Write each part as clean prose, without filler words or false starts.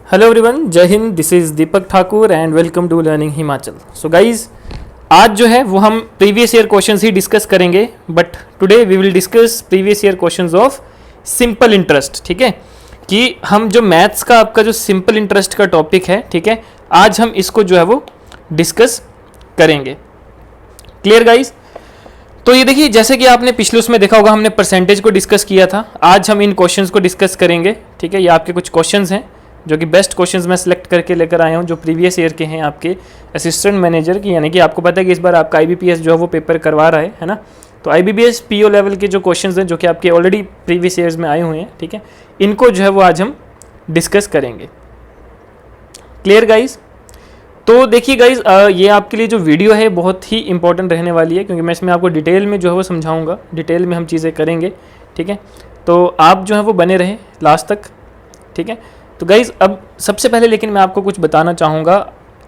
Hello everyone, Jai Hind. This is Deepak Thakur and welcome to learning Himachal. So guys, आज जो है वो हम प्रीवियस ईयर क्वेश्चंस ही डिस्कस करेंगे, but today we will discuss previous year questions of simple interest. ठीक है, कि हम जो मैथ्स का आपका जो सिंपल इंटरेस्ट का टॉपिक है, ठीक है, आज हम इसको जो है वो डिस्कस करेंगे। Clear guys? तो ये देखिए, जैसे कि आपने पिछले उसमें देखा होगा, हमने परसेंटेज को डिस्कस किया था। आज हम इन क्वेश्चंस को डिस्कस करेंगे। ठीक है, ये आपके कुछ क्वेश्चंस हैं जो कि बेस्ट क्वेश्चंस मैं सिलेक्ट करके लेकर आया हूँ, जो प्रीवियस ईयर के हैं आपके असिस्टेंट मैनेजर की। यानी कि आपको पता है कि इस बार आपका IBPS जो है वो पेपर करवा रहा है ना। तो IBPS PO लेवल के जो क्वेश्चंस हैं जो कि आपके ऑलरेडी प्रीवियस ईयर्स में आए हुए हैं, ठीक है, इनको जो है वो आज हम डिस्कस करेंगे। Clear guys? तो देखिए गाइज, ये आपके लिए जो वीडियो है बहुत ही इंपॉर्टेंट रहने वाली है, क्योंकि मैं इसमें आपको डिटेल में जो है वो समझाऊंगा, डिटेल में हम चीज़ें करेंगे। ठीक है, तो आप जो है वो बने रहे लास्ट तक। ठीक है, तो गाइज़ अब सबसे पहले लेकिन मैं आपको कुछ बताना चाहूँगा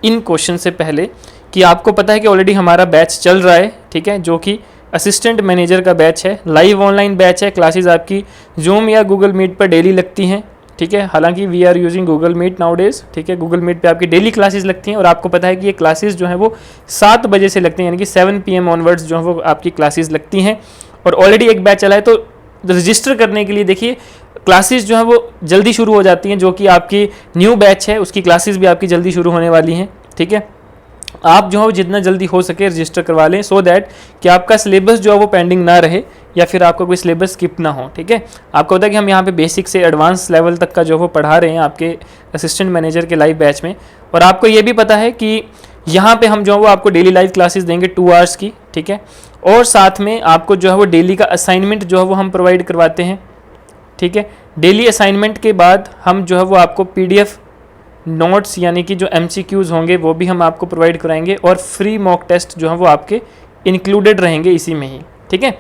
इन क्वेश्चन से पहले, कि आपको पता है कि ऑलरेडी हमारा बैच चल रहा है। ठीक है, जो कि असिस्टेंट मैनेजर का बैच है, लाइव ऑनलाइन बैच है। क्लासेस आपकी जूम या गूगल मीट पर डेली लगती हैं। ठीक है, हालांकि we are using Google Meet nowadays. ठीक है, गूगल मीट पे आपकी डेली क्लासेस लगती हैं, और आपको पता है कि ये क्लासेस जो है वो 7 बजे से लगती हैं, यानी कि 7 PM ऑनवर्ड्स जो है वो आपकी क्लासेस लगती हैं। और ऑलरेडी एक बैच चला है, तो रजिस्टर करने के लिए देखिए क्लासेस जो है वो जल्दी शुरू हो जाती हैं। जो कि आपकी न्यू बैच है उसकी क्लासेस भी आपकी जल्दी शुरू होने वाली हैं। ठीक है, आप जो है वो जितना जल्दी हो सके रजिस्टर करवा लें, सो दैट कि आपका सिलेबस जो है वो पेंडिंग ना रहे, या फिर आपका कोई सिलेबस स्किप ना हो। ठीक है, आपको पता है कि हम यहाँ पे बेसिक से एडवांस लेवल तक का जो वो पढ़ा रहे हैं आपके असिस्टेंट मैनेजर के लाइव बैच में। और आपको ये भी पता है कि यहाँ पे हम जो है वो आपको डेली लाइव क्लासेस देंगे 2 आवर्स की। ठीक है, और साथ में आपको जो है वो डेली का असाइनमेंट जो है वो हम प्रोवाइड करवाते हैं। ठीक है, डेली असाइनमेंट के बाद हम जो है वो आपको PDF नोट्स, यानी कि जो MCQs होंगे वो भी हम आपको प्रोवाइड कराएंगे, और फ्री मॉक टेस्ट जो है वो आपके इंक्लूडेड रहेंगे इसी में ही। ठीक है,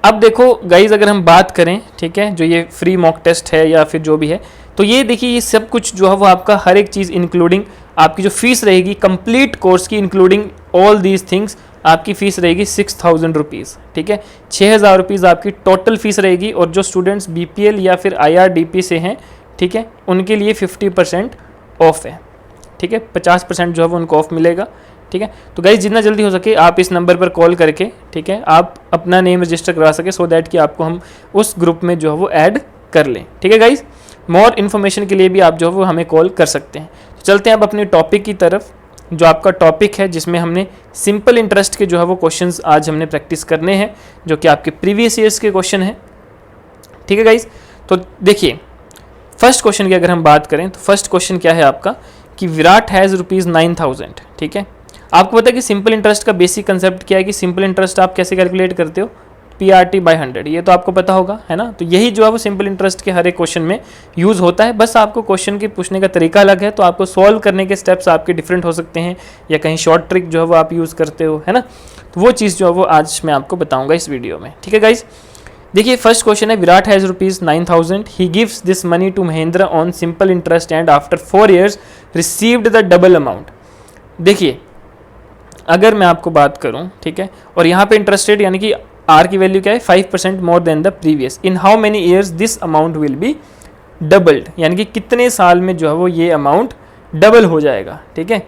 अब देखो गाइज, अगर हम बात करें, ठीक है, जो ये फ्री मॉक टेस्ट है या फिर जो भी है, तो ये देखिए ये सब कुछ जो है वो आपका हर एक चीज़ इंक्लूडिंग आपकी जो फीस रहेगी कंप्लीट कोर्स की, इंक्लूडिंग ऑल दीज थिंग्स, आपकी फ़ीस रहेगी 6000 रुपीज़। ठीक है, 6000 रुपीज़ आपकी टोटल फीस रहेगी। और जो स्टूडेंट्स BPL या फिर IRDP से हैं, ठीक है, उनके लिए 50% ऑफ है। ठीक है, 50% जो है वो उनको ऑफ मिलेगा। ठीक है, तो गाइज जितना जल्दी हो सके आप इस नंबर पर कॉल करके, ठीक है, आप अपना नेम रजिस्टर करवा सके, सो दैट कि आपको हम उस ग्रुप में जो है वो ऐड कर लें। ठीक है गाइज, मोर इन्फॉर्मेशन के लिए भी आप जो है वो हमें कॉल कर सकते हैं। तो चलते हैं अब अपने टॉपिक की तरफ, जो आपका टॉपिक है जिसमें हमने सिंपल इंटरेस्ट के जो है वो क्वेश्चंस आज हमने प्रैक्टिस करने हैं, जो कि आपके प्रीवियस ईयर्स के क्वेश्चन हैं। ठीक है गाइज, तो देखिए फर्स्ट क्वेश्चन की अगर हम बात करें, तो फर्स्ट क्वेश्चन क्या है आपका, कि विराट हैज़ ₹9000। ठीक है, आपको पता है कि सिंपल इंटरेस्ट का बेसिक कंसेप्ट क्या है, कि सिंपल इंटरेस्ट आप कैसे कैलकुलेट करते हो, PRT/100, ये तो आपको पता होगा, है ना। तो यही जो है वो सिंपल इंटरेस्ट के हर एक क्वेश्चन में यूज़ होता है। बस आपको क्वेश्चन के पूछने का तरीका अलग है, तो आपको सॉल्व करने के स्टेप्स आपके डिफरेंट हो सकते हैं, या कहीं शॉर्ट ट्रिक जो है वो आप यूज़ करते हो, है ना। तो वो चीज़ जो है वो आज मैं आपको बताऊँगा इस वीडियो में। ठीक है गाइज, देखिए फर्स्ट क्वेश्चन है, Virat has ₹9000, he gives this money to Mahendra on simple interest and after 4 years received the double amount. देखिए अगर मैं आपको बात करूं, ठीक है, और यहाँ पे इंटरेस्ट रेट यानी कि R की वैल्यू क्या है, 5% more than the previous, in how many years this amount will be doubled, यानी कि कितने साल में जो है वो ये अमाउंट डबल हो जाएगा। ठीक है,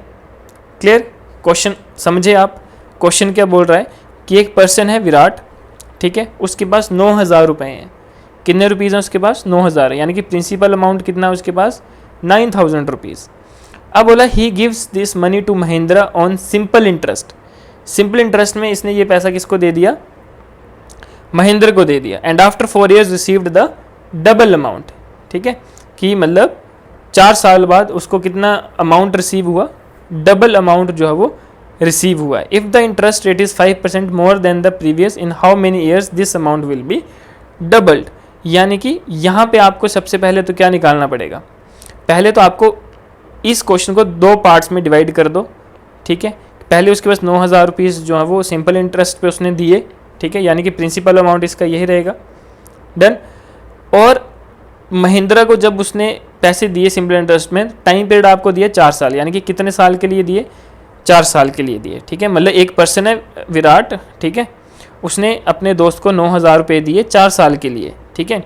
क्लियर? क्वेश्चन समझे आप? क्वेश्चन क्या बोल रहा है, कि एक पर्सन है विराट, ठीक है, उसके पास 9000 रुपये हैं। कितने रुपीज़ हैं उसके पास? 9000, यानी कि प्रिंसिपल अमाउंट कितना है उसके पास? 9000 रुपीज़। अब बोला he gives this money to Mahendra on simple interest. Simple interest में इसने ये पैसा किसको दे दिया? महेंद्र को दे दिया। And after 4 years received the double amount. ठीक है, कि मतलब 4 साल बाद उसको कितना अमाउंट रिसीव हुआ? डबल अमाउंट जो है वो रिसीव हुआ है। If the interest rate is 5% more than the previous, in how many years this amount will be doubled. यानी कि यहाँ पे आपको सबसे पहले तो क्या निकालना पड़ेगा, पहले तो आपको इस क्वेश्चन को 2 पार्ट्स में डिवाइड कर दो। ठीक है, पहले उसके पास 9000 रुपीज़ जो है वो सिंपल इंटरेस्ट पे उसने दिए। ठीक है, यानी कि प्रिंसिपल अमाउंट इसका यही रहेगा। डन। और महिंद्रा को जब उसने पैसे दिए सिंपल इंटरेस्ट में, टाइम पीरियड आपको दिया 4 साल, यानी कि कितने साल के लिए दिए? 4 साल के लिए दिए। ठीक है, मतलब एक पर्सन है विराट, ठीक है, उसने अपने दोस्त को 9000 रुपये दिए 4 साल के लिए। ठीक है,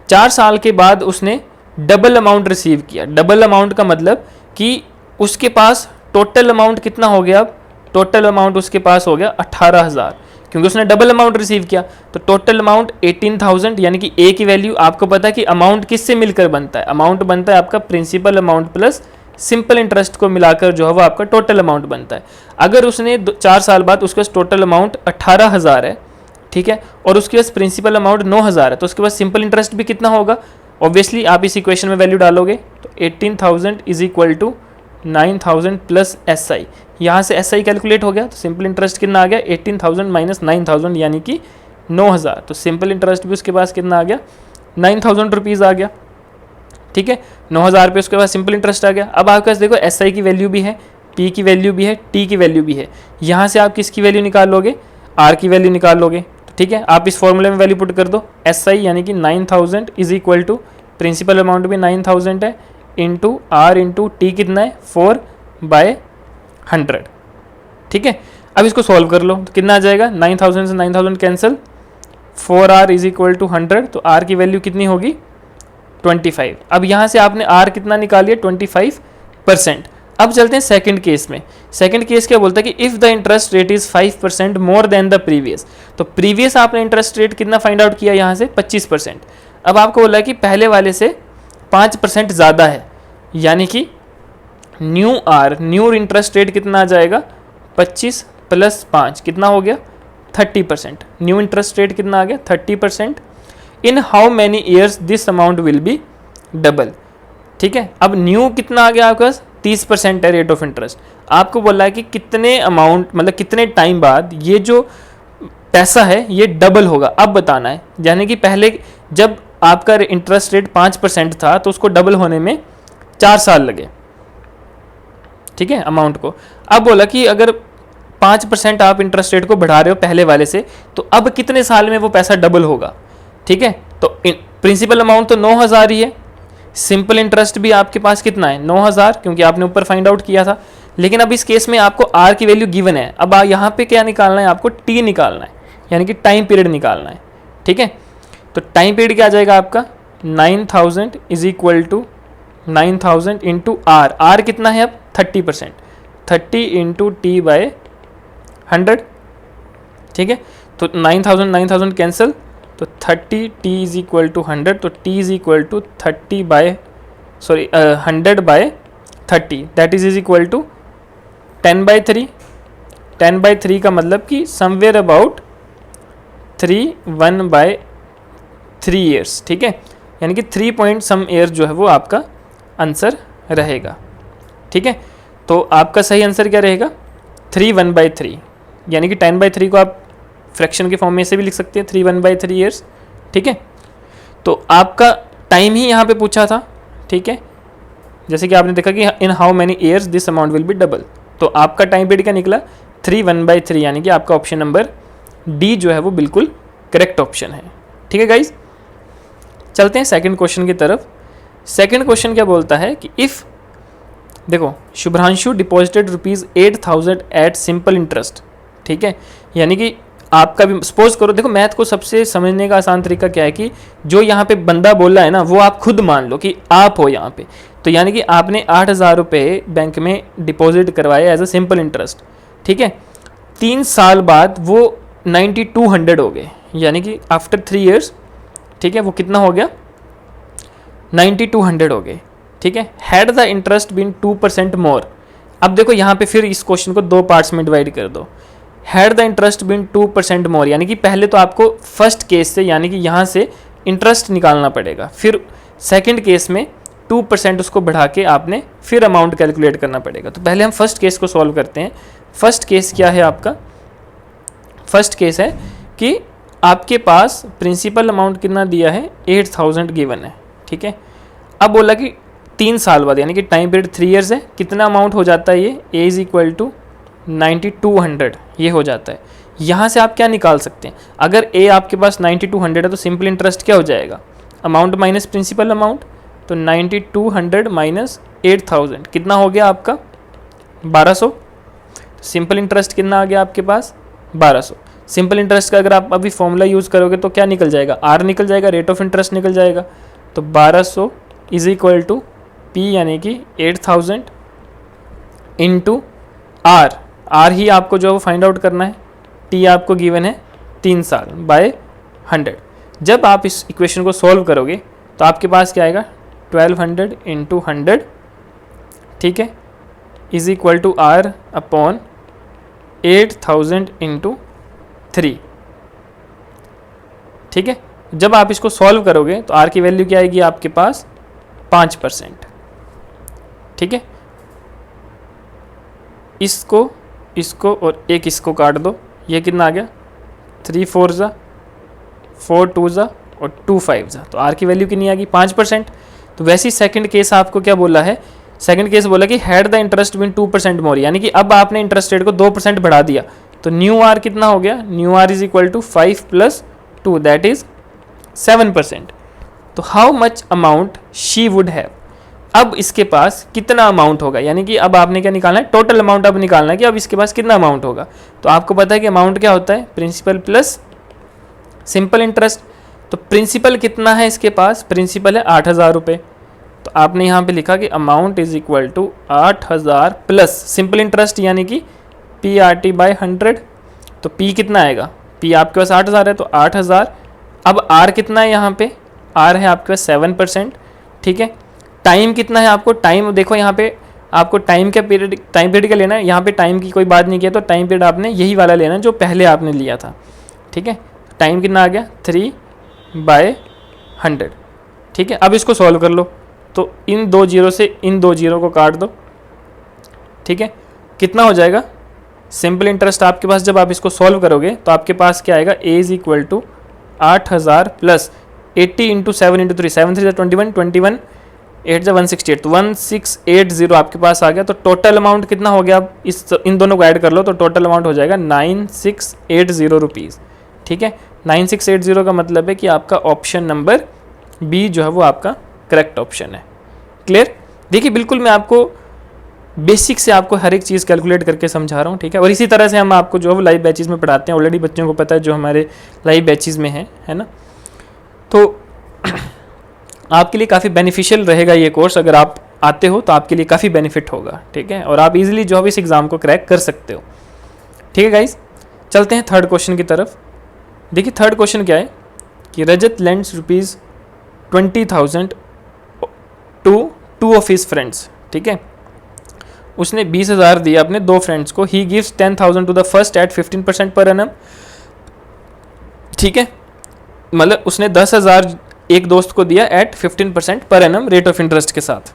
4 साल के बाद उसने डबल अमाउंट रिसीव किया। डबल अमाउंट का मतलब कि उसके पास टोटल अमाउंट कितना हो गया, अब टोटल अमाउंट उसके पास हो गया 18,000, क्योंकि उसने डबल अमाउंट रिसीव किया। तो टोटल अमाउंट 18,000, यानी कि ए की वैल्यू, आपको पता है कि अमाउंट किससे मिलकर बनता है, अमाउंट बनता है आपका principal amount plus simple interest को मिलाकर जो है वो आपका टोटल अमाउंट बनता है। अगर उसने 4 साल बाद उसके पास टोटल अमाउंट 18,000 है, ठीक है, और उसके पास प्रिंसिपल अमाउंट 9,000 है, तो उसके पास सिंपल इंटरेस्ट भी कितना होगा, ऑब्वियसली आप इस इक्वेशन में वैल्यू डालोगे तो 18,000 is equal to 9,000 plus S I, यहाँ से एस आई कैलकुलेट हो गया, तो सिंपल इंटरेस्ट कितना आ गया 18,000 माइनस 9,000 यानी कि 9,000, तो सिंपल इंटरेस्ट भी उसके पास कितना आ गया 9,000 रुपीज़ आ गया, ठीक है, 9,000 पे उसके पास सिंपल इंटरेस्ट आ गया। अब आपके पास देखो एस आई की वैल्यू भी है, पी की वैल्यू भी है, टी की वैल्यू भी है, यहाँ से आप किसकी वैल्यू निकाल लोगे, आर की वैल्यू निकाल लोगे, ठीक है, आप इस फॉर्मूले में वैल्यू पुट कर दो, एस आई यानी कि 9,000 is equal to principal amount भी 9,000 है इंटू आर इंटू टी कितना है 4/100, ठीक है। अब इसको सॉल्व कर लो तो कितना आ जाएगा, 9,000 से 9,000 cancel, 4r is equal to 100, तो r की वैल्यू कितनी होगी 25। अब यहाँ से आपने r कितना निकालिए 25%। अब चलते हैं सेकंड केस में। सेकंड केस क्या बोलता है कि if the interest rate is 5% more than the previous, तो प्रीवियस आपने इंटरेस्ट रेट कितना फाइंड आउट किया यहाँ से 25%। अब आपको बोला है कि पहले वाले से 5% ज़्यादा है, यानी कि न्यू इंटरेस्ट रेट कितना आ जाएगा 25 प्लस 5 कितना हो गया 30%। न्यू इंटरेस्ट रेट कितना आ गया 30%। In how many years this amount will be double, ठीक है। अब न्यू कितना आ गया आपके पास 30% है रेट ऑफ इंटरेस्ट। आपको बोला है कि कितने अमाउंट मतलब कितने टाइम बाद ये जो पैसा है ये डबल होगा, अब बताना है। यानी कि पहले जब आपका इंटरेस्ट रेट 5% था तो उसको डबल होने में 4 साल लगे, ठीक है, अमाउंट को। अब बोला कि अगर 5% आप इंटरेस्ट रेट को बढ़ा रहे हो पहले वाले से, तो अब कितने साल में वो पैसा डबल होगा, ठीक है। तो प्रिंसिपल अमाउंट तो 9,000 ही है, सिंपल इंटरेस्ट भी आपके पास कितना है 9,000, क्योंकि आपने ऊपर फाइंड आउट किया था। लेकिन अब इस केस में आपको आर की वैल्यू गिवन है, अब यहाँ पे क्या निकालना है आपको टी निकालना है, यानी कि टाइम पीरियड निकालना है, ठीक है। तो टाइम पीरियड क्या आ जाएगा आपका 9,000 is equal to 9,000 into R कितना है अब 30%, 30 इंटू टी बाय 100, ठीक है। तो 9,000 कैंसिल, तो 30 टी इज इक्वल टू 100, तो T is equal to 100 by 30 that is equal to 10/3। 10/3 का मतलब कि समवेयर अबाउट 1/3 ईयर्स, ठीक है, यानी कि 3 पॉइंट सम ईयर जो है वो आपका आंसर रहेगा, ठीक है। तो आपका सही आंसर क्या रहेगा 1/3, यानी कि 10/3 को आप फ्रैक्शन के फॉर्म में से भी लिख सकते हैं 1/3 ईयर्स, ठीक है। तो आपका टाइम ही यहाँ पे पूछा था, ठीक है, जैसे कि आपने देखा कि in how many years this amount will be double, तो आपका टाइम पीरियड क्या निकला 1/3, यानी कि आपका ऑप्शन नंबर डी जो है वो बिल्कुल करेक्ट ऑप्शन है, ठीक है गाइज। चलते हैं सेकंड क्वेश्चन की तरफ। सेकंड क्वेश्चन क्या बोलता है कि इफ़ देखो Shubhranshu deposited ₹8,000 at simple interest, ठीक है, यानी कि आपका भी सपोज करो, देखो मैथ को सबसे समझने का आसान तरीका क्या है कि जो यहाँ पे बंदा बोल रहा है ना वो आप खुद मान लो कि आप हो यहाँ पे। तो यानी कि आपने 8,000 रुपये बैंक में डिपॉजिट करवाए एज अ सिंपल इंटरेस्ट, ठीक है। 3 साल बाद वो 9,200 हो गए, यानी कि आफ्टर 3 ईयर्स, ठीक है, वो कितना हो गया 9,200 हो गए, ठीक है। हैड द इंटरेस्ट बीन 2% मोर। अब देखो यहाँ पे फिर इस क्वेश्चन को 2 पार्ट्स में डिवाइड कर दो। हैड द इंटरेस्ट बीन 2% मोर, यानी कि पहले तो आपको फर्स्ट केस से यानी कि यहाँ से इंटरेस्ट निकालना पड़ेगा, फिर सेकंड केस में 2% उसको बढ़ा के आपने फिर अमाउंट कैलकुलेट करना पड़ेगा। तो पहले हम फर्स्ट केस को सॉल्व करते हैं। फर्स्ट केस क्या है आपका, फर्स्ट केस है कि आपके पास प्रिंसिपल अमाउंट कितना दिया है 8,000 गिवन है, ठीक है। अब बोला कि 3 साल बाद, यानी कि टाइम पीरियड 3 ईयर्स है, कितना अमाउंट हो जाता है ये ए इज इक्वल टू 9,200 ये हो जाता है। यहाँ से आप क्या निकाल सकते हैं, अगर ए आपके पास 9,200 है तो सिंपल इंटरेस्ट क्या हो जाएगा अमाउंट माइनस प्रिंसिपल अमाउंट, तो 9,200 माइनस 8,000 कितना हो गया आपका 1,200। सिंपल इंटरेस्ट कितना आ गया आपके पास 1,200। सिंपल इंटरेस्ट का अगर आप अभी फॉर्मूला यूज़ करोगे तो क्या निकल जाएगा, आर निकल जाएगा, रेट ऑफ इंटरेस्ट निकल जाएगा। तो 1,200 इज इक्वल टू पी यानी कि 8000 इंटू आर, आर ही आपको जो है वो फाइंड आउट करना है, टी आपको गिवन है 3 साल बाय 100। जब आप इस इक्वेशन को सॉल्व करोगे तो आपके पास क्या आएगा 1200 इंटू 100, ठीक है, is equal to R upon 8000 into 3, ठीक है। जब आप इसको सॉल्व करोगे तो आर की वैल्यू क्या आएगी आपके पास 5%, ठीक है। इसको इसको और एक इसको काट दो, ये कितना आ गया 3 4 ज़ा 4 2 ज़ा और 2 5 ज़ा, तो आर की वैल्यू कितनी आ गई 5%। तो वैसे ही सेकंड केस आपको क्या बोला है, सेकंड केस बोला कि हैड द इंटरेस्ट बिन 2% मोर, यानी कि अब आपने इंटरेस्ट रेट को 2% बढ़ा दिया, तो न्यू आर कितना हो गया, new R is equal to 5 + 2 that is 7%। तो how much amount she would have, अब इसके पास कितना अमाउंट होगा, यानी कि अब आपने क्या निकालना है, टोटल अमाउंट अब निकालना है कि अब इसके पास कितना अमाउंट होगा। तो आपको पता है कि अमाउंट क्या होता है, प्रिंसिपल प्लस सिंपल इंटरेस्ट। तो प्रिंसिपल कितना है इसके पास, प्रिंसिपल है 8000 रुपये, तो आपने यहाँ पे लिखा कि amount is equal to 8000 plus simple interest यानी कि PRT बाय 100। तो P कितना आएगा, P आपके पास 8000 है तो 8000, अब R कितना है यहाँ पे, R है आपके पास 7%, ठीक है। टाइम कितना है आपको, टाइम देखो यहाँ पे आपको टाइम पीरियड का लेना है, यहाँ पे टाइम की कोई बात नहीं किया, तो टाइम पीरियड आपने यही वाला लेना है जो पहले आपने लिया था, ठीक है। टाइम कितना आ गया 3/100, ठीक है। अब इसको सॉल्व कर लो, तो इन 2 जीरो से इन 2 जीरो को काट दो, ठीक है। कितना हो जाएगा, सिंपल इंटरेस्ट आपके पास जब आप इसको सॉल्व करोगे तो आपके पास क्या आएगा, A is equal to 8000 plus 80 into 7 into 3, 7 3 21, 21 8 168, तो 1680 आपके पास आ गया। तो टोटल अमाउंट कितना हो गया, आप इन दोनों को ऐड कर लो तो टोटल अमाउंट हो जाएगा 9680 रुपीज़, ठीक है। 9680 का मतलब है कि आपका ऑप्शन नंबर बी जो है वो आपका करेक्ट ऑप्शन है। क्लियर, देखिए बिल्कुल मैं आपको बेसिक से आपको हर एक चीज़ कैलकुलेट करके समझा रहा हूँ, ठीक है। और इसी तरह से हम आपको जो है लाइव बैचेज में पढ़ाते हैं, ऑलरेडी बच्चों को पता है जो हमारे लाइव बैचेज में है ना। तो आपके लिए काफ़ी बेनिफिशियल रहेगा ये कोर्स, अगर आप आते हो तो आपके लिए काफ़ी बेनिफिट होगा, ठीक है। और आप इजीली जो है इस एग्ज़ाम को क्रैक कर सकते हो, ठीक है गाइज। चलते हैं थर्ड क्वेश्चन की तरफ। देखिए थर्ड क्वेश्चन क्या है कि Rajat lends ₹20,000 to 2 of his friends, ठीक है। उसने 20,000 दिया अपने 2 फ्रेंड्स को, he gives 10,000 to the first at 15% per annum, ठीक है। मतलब उसने 10,000 एक दोस्त को दिया eight 15% per annum rate of interest के साथ।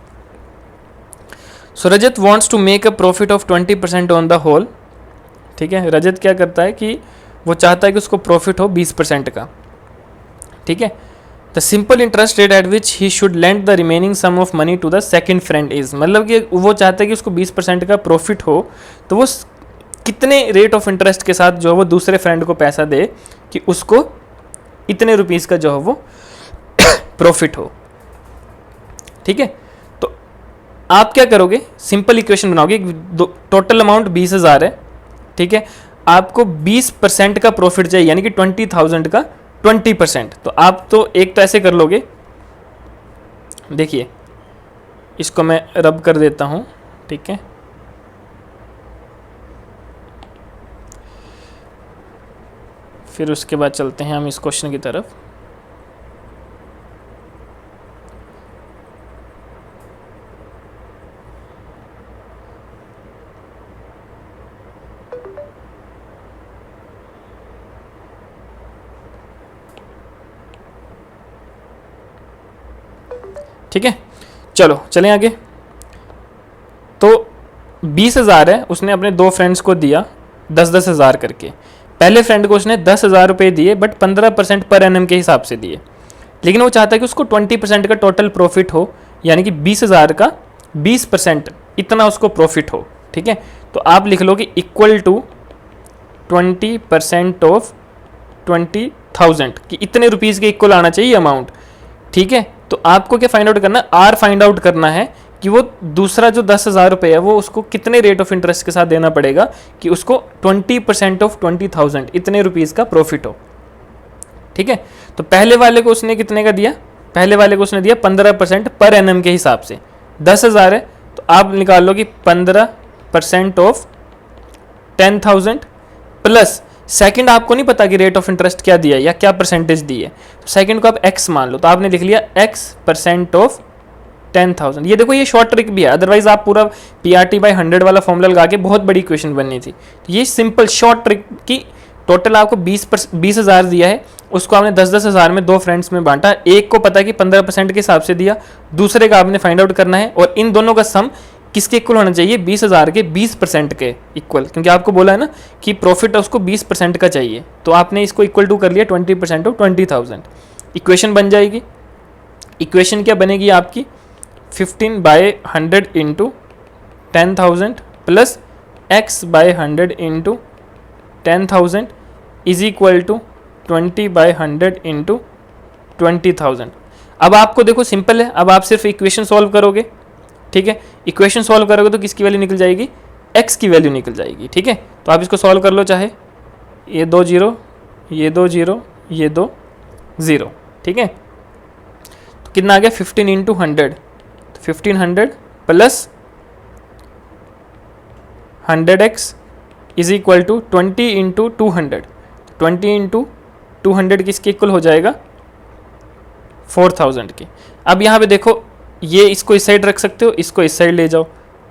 So Rajat wants to make a profit of 20% on the whole, ठीक है। रजत क्या करता है कि वो चाहता है कि उसको प्रॉफिट हो 20% का, ठीक है। The simple interest rate at which he should lend the remaining sum of money to the second friend is, मतलब कि वो चाहता है कि उसको 20% का प्रॉफिट हो, तो वो कितने रेट ऑफ इंटरेस्ट के साथ जो है वो दूसरे फ्रेंड को पैसा दे कि उसको इतने रुपीज़ का जो है वो प्रॉफिट हो, ठीक है। तो आप क्या करोगे, सिंपल इक्वेशन बनाओगे, टोटल अमाउंट 20,000 है, ठीक है। आपको 20% का प्रॉफिट चाहिए, यानी कि 20,000 का 20%। तो आप तो एक तो ऐसे कर लोगे, देखिए इसको मैं रब कर देता हूँ, ठीक है। फिर उसके बाद चलते हैं हम इस क्वेश्चन की तरफ। ठीक है, चलो चलें आगे। तो 20,000 है, उसने अपने 2 फ्रेंड्स को दिया 10-10 हज़ार करके। पहले फ्रेंड को उसने 10,000 रुपये दिए, बट 15% पर एनम के हिसाब से दिए, लेकिन वो चाहता है कि उसको 20% का टोटल प्रॉफिट हो, यानी कि 20,000 का 20% इतना उसको प्रॉफिट हो, ठीक है। तो आप लिख लो कि इक्वल टू 20% ऑफ 20,000 कि इतने रुपीज़ के इक्वल आना चाहिए अमाउंट, ठीक है। तो आपको क्या फाइंड आउट करना है, आर फाइंड आउट करना है कि वो दूसरा जो 10,000 रुपये है वो उसको कितने रेट ऑफ इंटरेस्ट के साथ देना पड़ेगा कि उसको 20% ऑफ 20,000 इतने रुपीज़ का प्रॉफिट हो, ठीक है। तो पहले वाले को उसने कितने का दिया, पहले वाले को उसने दिया 15% पर एनम के हिसाब से, 10,000 है तो आप निकाल लो कि 15% ऑफ 10,000 प्लस सेकंड आपको नहीं पता कि रेट ऑफ इंटरेस्ट क्या दिया है या क्या परसेंटेज दी है, तो सेकंड को आप x मान लो, तो आपने लिख लिया x% ऑफ 10,000। ये देखो ये शॉर्ट ट्रिक भी है, अदरवाइज आप पूरा PRT/100 वाला फॉर्मूला लगा के बहुत बड़ी इक्वेशन बननी थी। तो ये सिंपल शॉर्ट ट्रिक की टोटल आपको 20,000 दिया है, उसको आपने 10-10 हज़ार में दो फ्रेंड्स में बांटा, एक को पता है कि 15% के हिसाब से दिया, दूसरे का आपने फाइंड आउट करना है और इन दोनों का सम किसके इक्वल होना चाहिए, 20,000 के 20% के इक्वल, क्योंकि आपको बोला है ना कि प्रॉफिट उसको 20% का चाहिए, तो आपने इसको इक्वल टू कर लिया 20% ऑफ 20,000। इक्वेशन बन जाएगी, इक्वेशन क्या बनेगी आपकी 15/100 into 10,000 plus x/100 into 10,000 is equal to 20/100 into 20,000। अब आपको देखो सिंपल है, अब आप सिर्फ इक्वेशन सॉल्व करोगे, ठीक है, इक्वेशन सॉल्व करोगे तो किसकी वैल्यू निकल जाएगी, x की वैल्यू निकल जाएगी, ठीक है। तो आप इसको सॉल्व कर लो, चाहे ये 2 0, ये 2 0, ये 2 0, ठीक है। तो कितना आ गया 15 इंटू 100, तो 1500 plus 100x is equal to 20 into 200, 20 into 200 किसके इक्वल हो जाएगा 4,000 के। अब यहाँ पे देखो ये इसको इस साइड रख सकते हो, इसको इस साइड ले जाओ,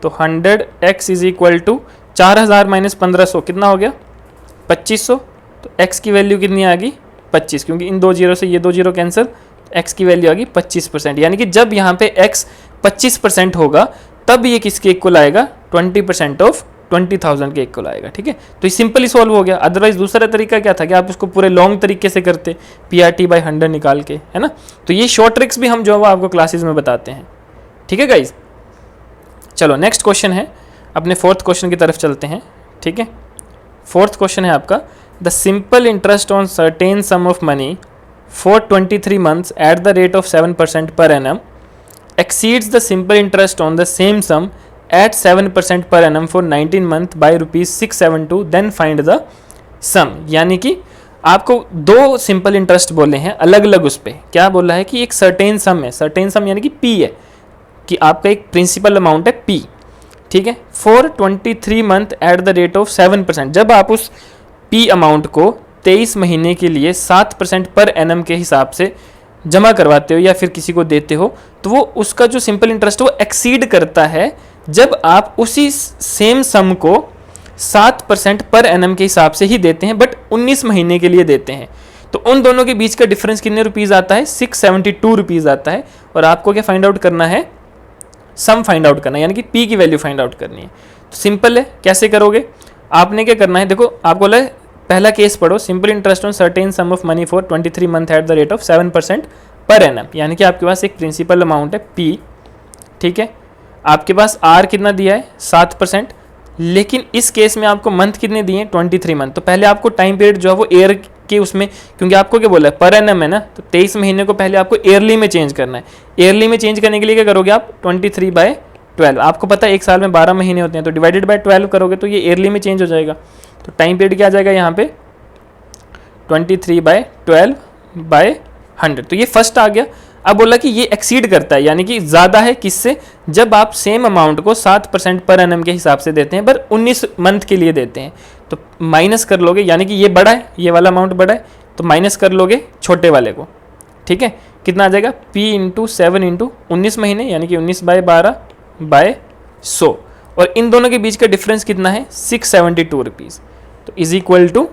तो 100x is equal to 4,000 minus 1,500 कितना हो गया 2,500। तो x की वैल्यू कितनी आ गई 25, क्योंकि इन 2 जीरो से ये 2 जीरो कैंसिल, x की वैल्यू आ गई 25%, यानी कि जब यहाँ पे x 25% होगा तब ये किसके इक्वल आएगा 20% ऑफ 20,000 के इक्वल आएगा, ठीक है। तो ये सिंपली सॉल्व हो गया। अदरवाइज दूसरा तरीका क्या था कि आप इसको पूरे लॉन्ग तरीके से करते PRT/100 निकाल के, है ना। तो ये शॉर्ट ट्रिक्स भी हम जो है आपको क्लासेस में बताते हैं, ठीक है गाइज। चलो नेक्स्ट क्वेश्चन है, अपने फोर्थ क्वेश्चन की तरफ चलते हैं, ठीक है। फोर्थ क्वेश्चन है आपका, the simple interest on certain some of money for 23 months at the rate of 7% per annum exceeds the simple interest on the same sum at 7% per annum for 19 month by ₹672, then find the sum। यानी कि आपको दो simple interest बोले हैं अलग अलग, उस पर क्या बोला है कि एक सर्टेन सम है, सर्टेन सम यानी कि P है, कि आपका एक प्रिंसिपल अमाउंट है P, ठीक है, for 23 month at the rate of 7%। जब आप उस P अमाउंट को 23 महीने के लिए 7% पर एनम के हिसाब से जमा करवाते हो या फिर किसी को देते हो, तो वो उसका जो सिंपल इंटरेस्ट है वो एक्सीड करता है जब आप उसी सेम सम को 7% पर एनम के हिसाब से ही देते हैं, बट 19 महीने के लिए देते हैं। तो उन दोनों के बीच का डिफरेंस कितने रुपीज़ आता है 672 रुपीज़ आता है, और आपको क्या फाइंड आउट करना है, सम फाइंड आउट करना है, यानी कि P की वैल्यू फाइंड आउट करनी है। तो सिंपल है, कैसे करोगे, आपने क्या करना है, देखो आपको बोला है पहला केस पढ़ो, simple interest on certain some of money for 23 month at the rate of 7% per annum, यानी कि आपके पास एक प्रिंसिपल अमाउंट है P, ठीक है, आपके पास R कितना दिया है 7%, लेकिन इस केस में आपको मंथ कितने दिए हैं 23 मंथ। तो पहले आपको टाइम पीरियड जो है वो ईयर के उसमें, क्योंकि आपको क्या बोला है पर एनम है ना, तो 23 महीने को पहले आपको ईयरली में चेंज करना है। ईयरली में चेंज करने के लिए क्या करोगे आप 23/12, आपको पता है एक साल में 12 महीने होते हैं, तो डिवाइडेड बाय 12 करोगे तो ये ईयरली में चेंज हो जाएगा। तो टाइम पीरियड क्या आ जाएगा यहाँ पे 23/12/100, तो ये फर्स्ट आ गया। अब बोला कि ये एक्सीड करता है, यानी कि ज़्यादा है किससे, जब आप सेम अमाउंट को 7% पर एनम के हिसाब से देते हैं पर 19 मंथ के लिए देते हैं। तो माइनस कर लोगे, यानी कि ये बड़ा है, ये वाला अमाउंट बड़ा है, तो माइनस कर लोगे छोटे वाले को, ठीक है। कितना आ जाएगा P इंटू 7 इंटू 19 महीने, यानी कि 19/12/100, और इन दोनों के बीच का डिफरेंस कितना है 672 रुपीज़, तो इज इक्वल टू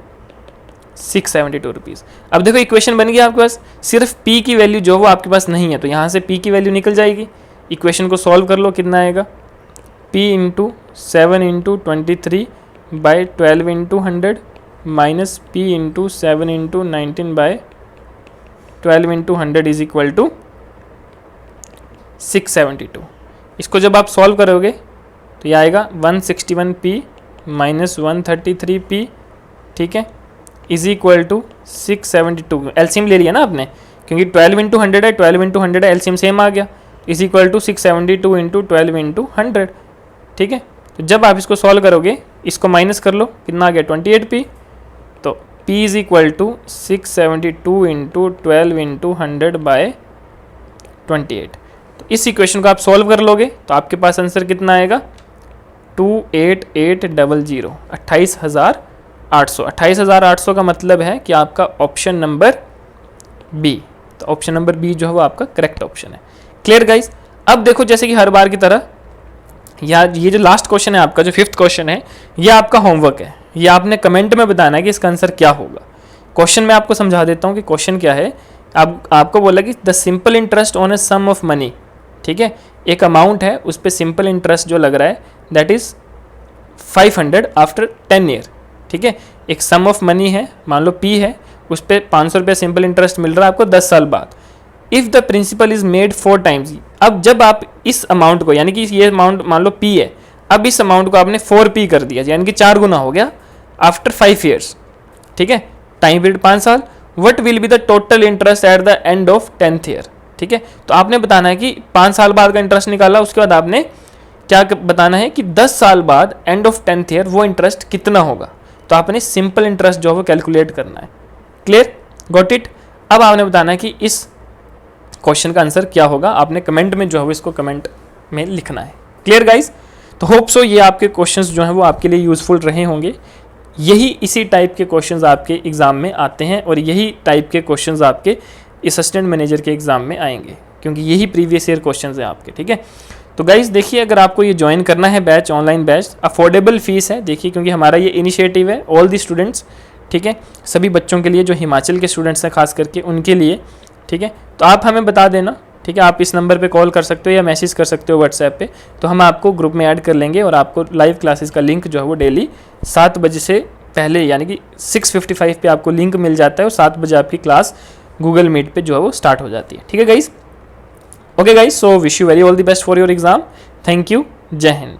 672 रुपीज़। अब देखो इक्वेशन बन गया आपके पास, सिर्फ P की वैल्यू जो वो आपके पास नहीं है, तो यहाँ से P की वैल्यू निकल जाएगी। इक्वेशन को सॉल्व कर लो, कितना आएगा P into 7 into 23/12 into 100 minus P into 7 into 19/12 into 100 is equal to 672। इसको जब आप सॉल्व करोगे तो ये आएगा 161P माइनस 133P, ठीक है, इज इक्वल टू 672। एलसीएम ले लिया ना आपने, क्योंकि 12 इंटू 100 है, 12 इंटू 100 है, एलसीएम सेम आ गया, is equal to 672 into 12 into 100, ठीक है। तो जब आप इसको सॉल्व करोगे, इसको माइनस कर लो, कितना आ गया 28P, तो P is equal to 672 into 12 into 100 by 28। तो इस इक्वेशन को आप सॉल्व कर लोगे तो आपके पास आंसर कितना आएगा 28800, 28,800। 28,800 का मतलब है कि आपका ऑप्शन नंबर बी, तो ऑप्शन नंबर बी जो है वो आपका करेक्ट ऑप्शन है। Clear guys? अब देखो जैसे कि हर बार की तरह यार ये जो लास्ट क्वेश्चन है आपका, जो 5th क्वेश्चन है, ये आपका होमवर्क है। ये आपने कमेंट में बताना है कि इसका आंसर क्या होगा। क्वेश्चन मैं आपको समझा देता हूँ कि क्वेश्चन क्या है। आपको बोला कि the simple interest on a sum of money, ठीक है, एक अमाउंट है उस पर सिंपल इंटरेस्ट जो लग रहा है दैट इज 500 आफ्टर 10 ईयर, ठीक है। एक सम ऑफ मनी है, मान लो पी है, उस पर 500 रुपये सिंपल इंटरेस्ट मिल रहा है आपको 10 साल बाद। If the principal is made 4 times, अब जब आप इस अमाउंट को, यानी कि ये अमाउंट मान लो पी है, अब इस अमाउंट को आपने 4p कर दिया, यानी कि 4 गुना हो गया आफ्टर 5 ईयर्स, ठीक है, टाइम पीरियड 5 साल। What will be the total interest at the end of 10th year, ठीक है। तो आपने बताना है कि 5 साल बाद का इंटरेस्ट निकाला, उसके बाद आपने क्या बताना है कि 10 साल बाद एंड ऑफ 10th ईयर वो इंटरेस्ट कितना होगा। तो आपने सिंपल इंटरेस्ट जो है वो कैलकुलेट करना है। क्लियर? Got it? अब आपने बताना है कि इस क्वेश्चन का आंसर क्या होगा। आपने कमेंट में जो है इसको कमेंट में लिखना है। Clear guys? तो होप सो ये आपके क्वेश्चंस जो हैं वो आपके लिए यूजफुल रहे होंगे। यही इसी टाइप के क्वेश्चंस आपके एग्जाम में आते हैं और यही टाइप के क्वेश्चंस आपके असिस्टेंट मैनेजर के एग्जाम में आएंगे, क्योंकि यही प्रीवियस ईयर क्वेश्चंस हैं आपके, ठीक है। तो गाइज देखिए, अगर आपको ये ज्वाइन करना है batch, online batch, affordable fees है, देखिए, क्योंकि हमारा ये इनिशिएटिव है ऑल दी स्टूडेंट्स, ठीक है, सभी बच्चों के लिए जो हिमाचल के स्टूडेंट्स हैं खास करके उनके लिए, ठीक है। तो आप हमें बता देना, ठीक है, आप इस नंबर पे कॉल कर सकते हो या मैसेज कर सकते हो व्हाट्सएप पे, तो हम आपको ग्रुप में ऐड कर लेंगे और आपको लाइव क्लासेस का लिंक जो है वो डेली 7 बजे से पहले, यानी कि 6:55 पे आपको लिंक मिल जाता है और 7 बजे आपकी क्लास गूगल मीट पे जो है वो स्टार्ट हो जाती है, ठीक है guys. Okay guys, so wish you very all the best for your exam. Thank you. जय हिंद।